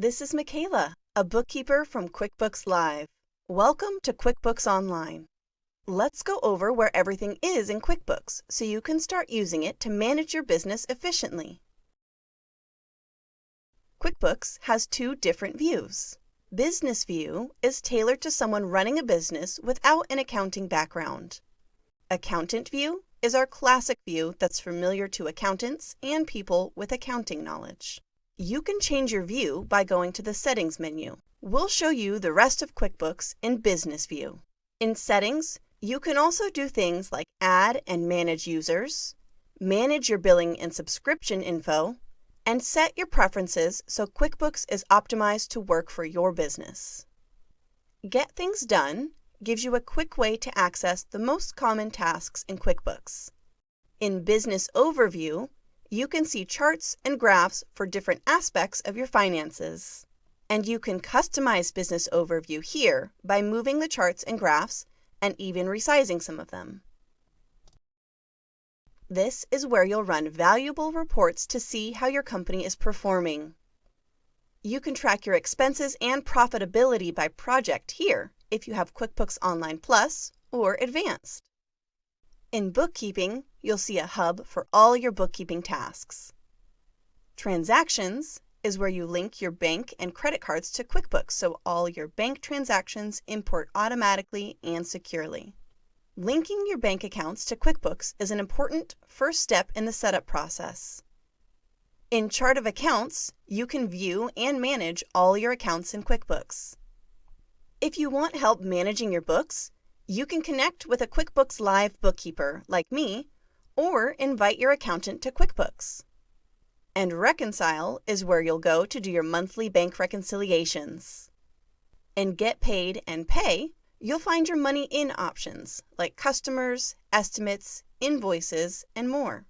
This is Michaela, a bookkeeper from QuickBooks Live. Welcome to QuickBooks Online. Let's go over where everything is in QuickBooks so you can start using it to manage your business efficiently. QuickBooks has two different views. Business View is tailored to someone running a business without an accounting background. Accountant View is our classic view that's familiar to accountants and people with accounting knowledge. You can change your view by going to the Settings menu. We'll show you the rest of QuickBooks in Business View. In Settings, you can also do things like add and manage users, manage your billing and subscription info, and set your preferences so QuickBooks is optimized to work for your business. Get Things Done gives you a quick way to access the most common tasks in QuickBooks. In Business Overview, you can see charts and graphs for different aspects of your finances. And you can customize Business Overview here by moving the charts and graphs and even resizing some of them. This is where you'll run valuable reports to see how your company is performing. You can track your expenses and profitability by project here if you have QuickBooks Online Plus or Advanced. In Bookkeeping, you'll see a hub for all your bookkeeping tasks. Transactions is where you link your bank and credit cards to QuickBooks so all your bank transactions import automatically and securely. Linking your bank accounts to QuickBooks is an important first step in the setup process. In Chart of Accounts, you can view and manage all your accounts in QuickBooks. If you want help managing your books, you can connect with a QuickBooks Live bookkeeper like me, or invite your accountant to QuickBooks. And Reconcile is where you'll go to do your monthly bank reconciliations. In Get Paid and Pay, you'll find your money in options like customers, estimates, invoices, and more.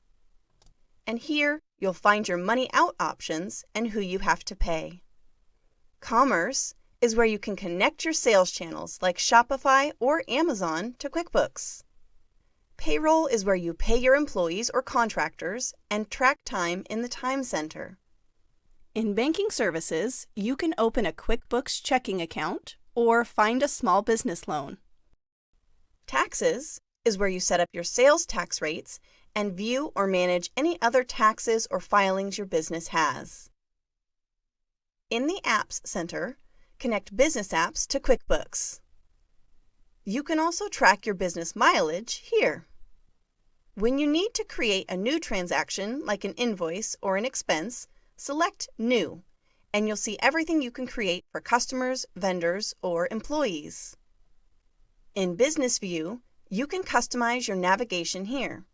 And here, you'll find your money out options and who you have to pay. Commerce is where you can connect your sales channels like Shopify or Amazon to QuickBooks. Payroll is where you pay your employees or contractors and track time in the Time Center. In Banking Services, you can open a QuickBooks checking account or find a small business loan. Taxes is where you set up your sales tax rates and view or manage any other taxes or filings your business has. In the Apps Center, connect business apps to QuickBooks. You can also track your business mileage here. When you need to create a new transaction, like an invoice or an expense, select New, and you'll see everything you can create for customers, vendors, or employees. In Business View, you can customize your navigation here.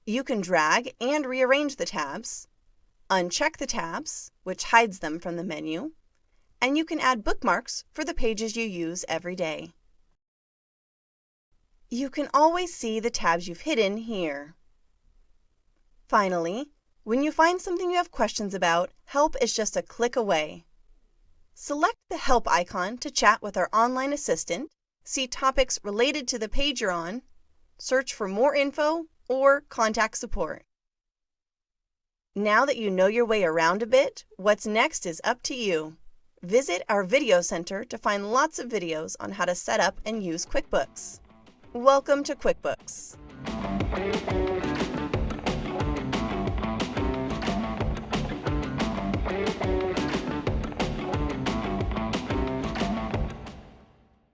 You can drag and rearrange the tabs, uncheck the tabs, which hides them from the menu, and you can add bookmarks for the pages you use every day. You can always see the tabs you've hidden here. Finally, when you find something you have questions about, help is just a click away. Select the Help icon to chat with our online assistant, see topics related to the page you're on, search for more info, or contact support. Now that you know your way around a bit, what's next is up to you. Visit our Video Center to find lots of videos on how to set up and use QuickBooks. Welcome to QuickBooks.